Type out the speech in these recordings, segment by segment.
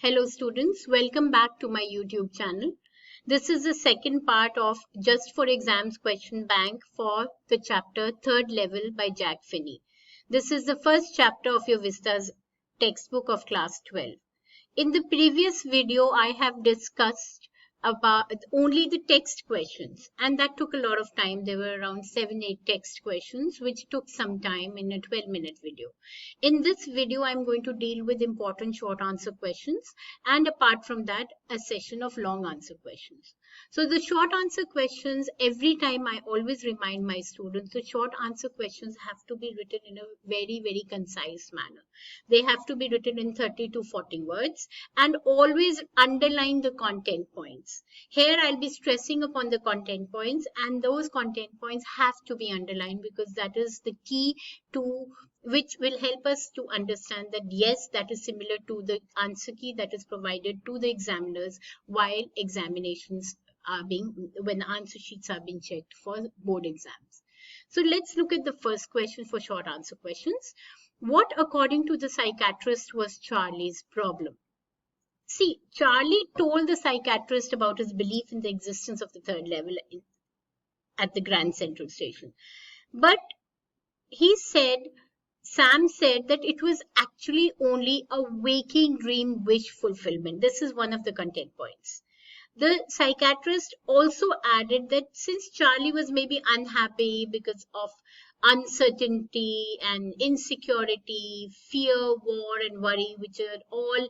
Hello students, welcome back to my YouTube channel. This is the second part of Just for Exams question bank for the chapter Third Level by Jack Finney. This is the first chapter of your Vistas textbook of class 12. In the previous video, I have discussed about only the text questions, and that took a lot of time. There were around 7-8 text questions, which took some time in a 12-minute video. In this video, I'm going to deal with important short answer questions, and apart from that, a session of long answer questions. So the short answer questions, every time I always remind my students, the short answer questions have to be written in a very, very concise manner. They have to be written in 30 to 40 words and always underline the content points. Here I'll be stressing upon the content points, and those content points have to be underlined because that is the key to which will help us to understand that yes, that is similar to the answer key that is provided to the examiners while examinations are when answer sheets are being checked for board exams. So let's look at the first question for short answer questions. What, according to the psychiatrist, was Charlie's problem? See, Charlie told the psychiatrist about his belief in the existence of the third level at the Grand Central Station. But Sam said that it was actually only a waking dream wish fulfillment. This is one of the content points. The psychiatrist also added that since Charlie was maybe unhappy because of uncertainty and insecurity, fear, war, and worry, which are all,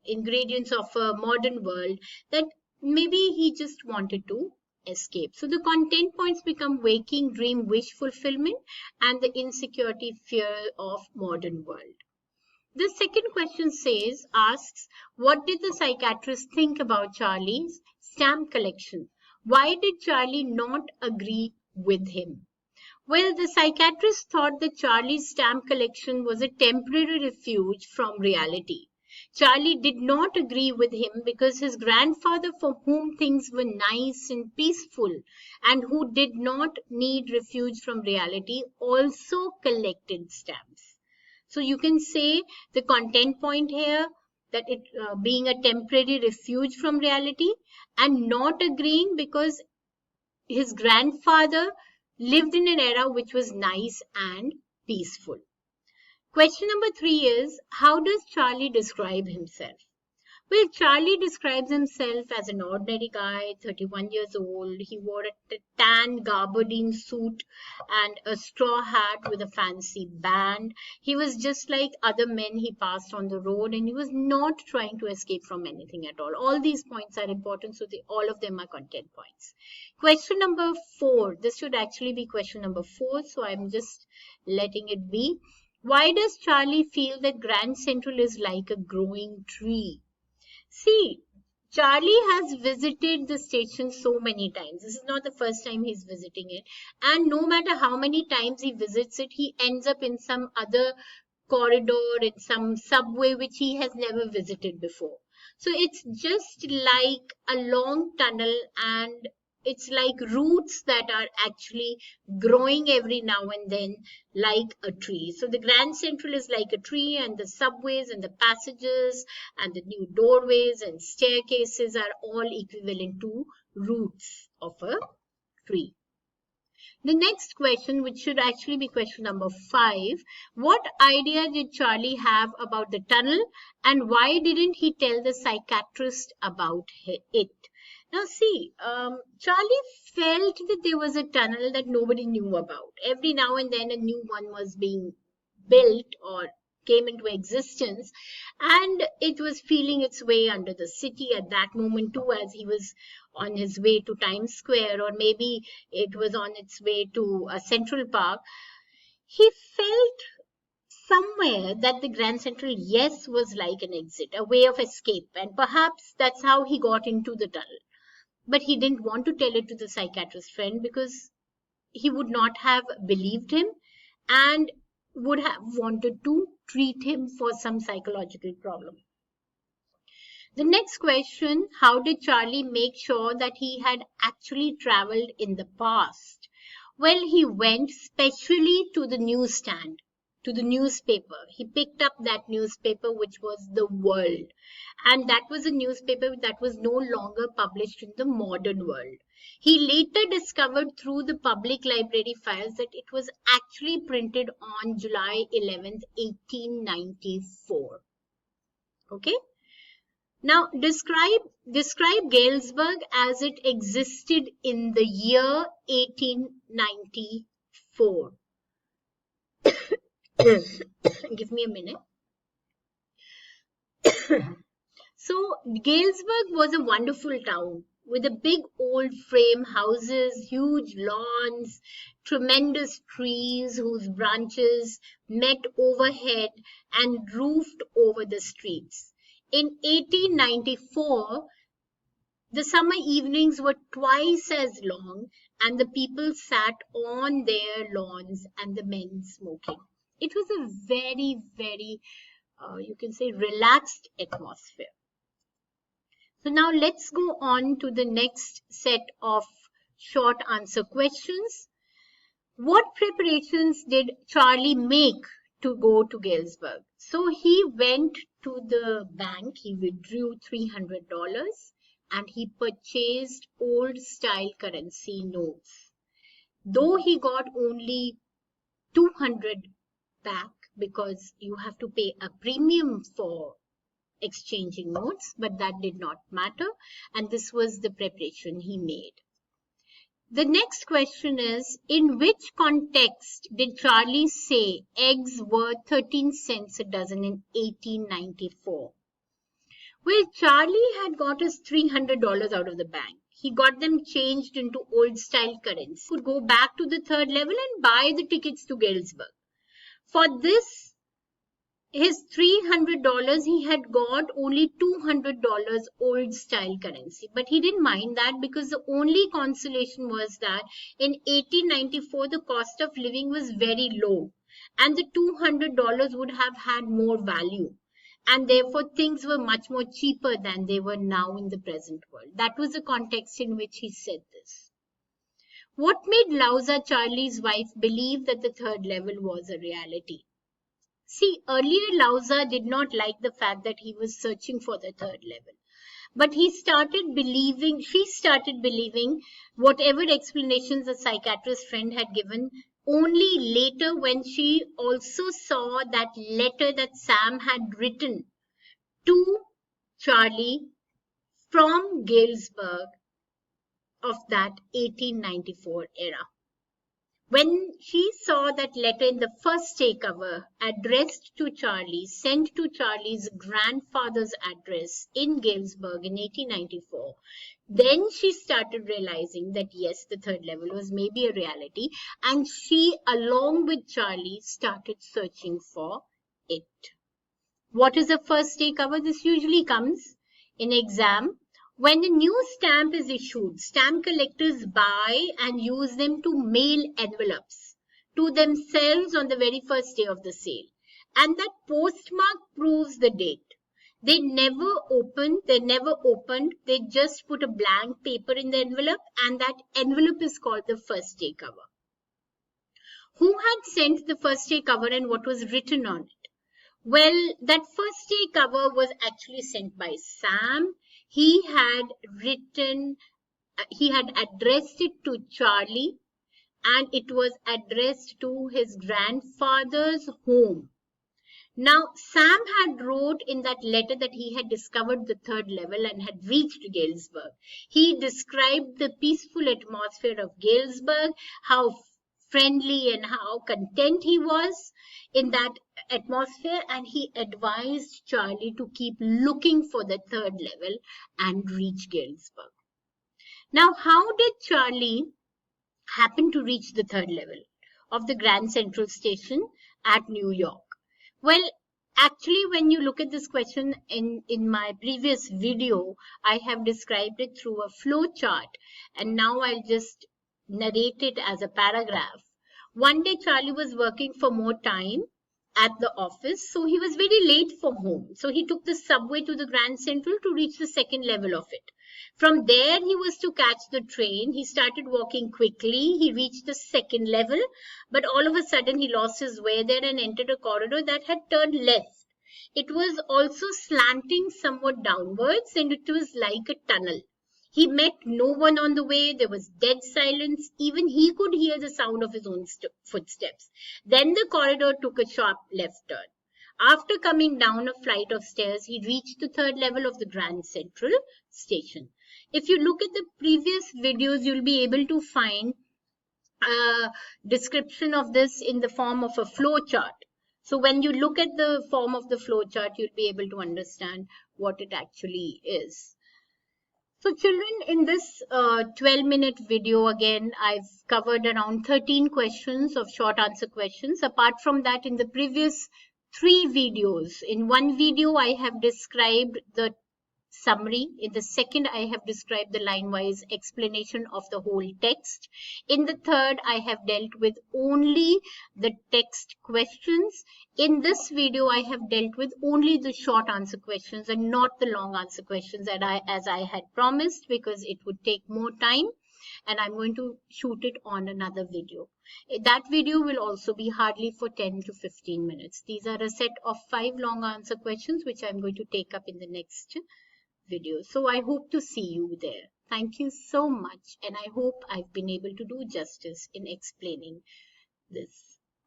ingredients of a modern world, that maybe he just wanted to escape. So the content points become waking dream wish fulfillment and the insecurity fear of modern world. The second question asks, what did the psychiatrist think about Charlie's stamp collection? Why did Charlie not agree with him? Well, the psychiatrist thought that Charlie's stamp collection was a temporary refuge from reality. Charlie did not agree with him because his grandfather, for whom things were nice and peaceful and who did not need refuge from reality, also collected stamps. So you can say the content point here that it being a temporary refuge from reality and not agreeing because his grandfather lived in an era which was nice and peaceful. Question number 3 is, how does Charlie describe himself? Well, Charlie describes himself as an ordinary guy, 31 years old. He wore a tan gabardine suit and a straw hat with a fancy band. He was just like other men he passed on the road, and he was not trying to escape from anything at all. All these points are important, so all of them are content points. Question number 4. This should actually be question number 4, so I'm just letting it be. Why does Charlie feel that Grand Central is like a growing tree? See, Charlie has visited the station so many times. This is not the first time he's visiting it. And no matter how many times he visits it, he ends up in some other corridor, in some subway, which he has never visited before. So it's just like a long tunnel, and it's like roots that are actually growing every now and then like a tree. So the Grand Central is like a tree, and the subways and the passages and the new doorways and staircases are all equivalent to roots of a tree. The next question, which should actually be question number 5, what idea did Charlie have about the tunnel, and why didn't he tell the psychiatrist about it? Now see, Charlie felt that there was a tunnel that nobody knew about. Every now and then a new one was being built or came into existence, and it was feeling its way under the city at that moment too, as he was on his way to Times Square, or maybe it was on its way to Central Park. He felt somewhere that the Grand Central, yes, was like an exit, a way of escape, and perhaps that's how he got into the tunnel. But he didn't want to tell it to the psychiatrist friend because he would not have believed him and would have wanted to treat him for some psychological problem. The next question, how did Charlie make sure that he had actually traveled in the past? Well, he went specially to the newsstand to the newspaper. He picked up that newspaper, which was The World. And that was a newspaper that was no longer published in the modern world. He later discovered through the public library files that it was actually printed on July 11th, 1894. Okay? Now, describe Galesburg as it existed in the year 1894. Give me a minute. So, Galesburg was a wonderful town with a big old frame houses, huge lawns, tremendous trees whose branches met overhead and roofed over the streets. In 1894, the summer evenings were twice as long, and the people sat on their lawns and the men smoking. It was a very, very, you can say, relaxed atmosphere. So now let's go on to the next set of short answer questions. What preparations did Charlie make to go to Galesburg? So he went to the bank, he withdrew $300 and he purchased old style currency notes. Though he got only 200 back because you have to pay a premium for exchanging notes, but that did not matter, and this was the preparation he made. The next question is, in which context did Charlie say eggs were 13 cents a dozen in 1894? Well, Charlie had got his $300 out of the bank. He got them changed into old style currency. He could go back to the third level and buy the tickets to Galesburg. For this, his $300, he had got only $200 old style currency. But he didn't mind that because the only consolation was that in 1894, the cost of living was very low and the $200 would have had more value. And therefore, things were much more cheaper than they were now in the present world. That was the context in which he said this. What made Louisa, Charlie's wife, believe that the third level was a reality? See, earlier Louisa did not like the fact that he was searching for the third level. But she started believing whatever explanations a psychiatrist friend had given only later when she also saw that letter that Sam had written to Charlie from Galesburg of that 1894 era. When she saw that letter in the first takeover addressed to Charlie, sent to Charlie's grandfather's address in Galesburg in 1894, then she started realizing that yes, the third level was maybe a reality, and she, along with Charlie, started searching for it. What is the first takeover? This usually comes in exam. When a new stamp is issued, stamp collectors buy and use them to mail envelopes to themselves on the very first day of the sale. And that postmark proves the date. They never opened, they just put a blank paper in the envelope, and that envelope is called the first day cover. Who had sent the first day cover and what was written on it? Well, that first day cover was actually sent by Sam. He had addressed it to Charlie, and it was addressed to his grandfather's home. Now, Sam had wrote in that letter that he had discovered the third level and had reached Galesburg. He described the peaceful atmosphere of Galesburg, how friendly and how content he was in that atmosphere, and he advised Charlie to keep looking for the third level and reach Galesburg. Now, how did Charlie happen to reach the third level of the Grand Central Station at New York? Well, actually, when you look at this question in my previous video, I have described it through a flow chart, and now I'll just narrate it as a paragraph. One day, Charlie was working for more time, at the office, so he was very late for home. So he took the subway to the Grand Central to reach the second level of it. From there, he was to catch the train. He started walking quickly. He reached the second level, but all of a sudden, he lost his way there and entered a corridor that had turned left. It was also slanting somewhat downwards, and it was like a tunnel. He met no one on the way. There was dead silence. Even he could hear the sound of his own footsteps. Then the corridor took a sharp left turn. After coming down a flight of stairs, he reached the third level of the Grand Central Station. If you look at the previous videos, you'll be able to find a description of this in the form of a flow chart. So when you look at the form of the flow chart, you'll be able to understand what it actually is. So children, in this 12-minute video, again, I've covered around 13 questions of short answer questions. Apart from that, in the previous 3 videos, in one video, I have described the summary. In the second, I have described the line-wise explanation of the whole text. In the third, I have dealt with only the text questions. In this video, I have dealt with only the short answer questions and not the long answer questions as I had promised, because it would take more time and I'm going to shoot it on another video. That video will also be hardly for 10 to 15 minutes. These are a set of 5 long answer questions which I'm going to take up in the next video. So I hope to see you there. Thank you so much, and I hope I've been able to do justice in explaining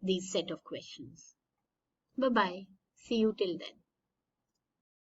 these set of questions. Bye bye. See you till then.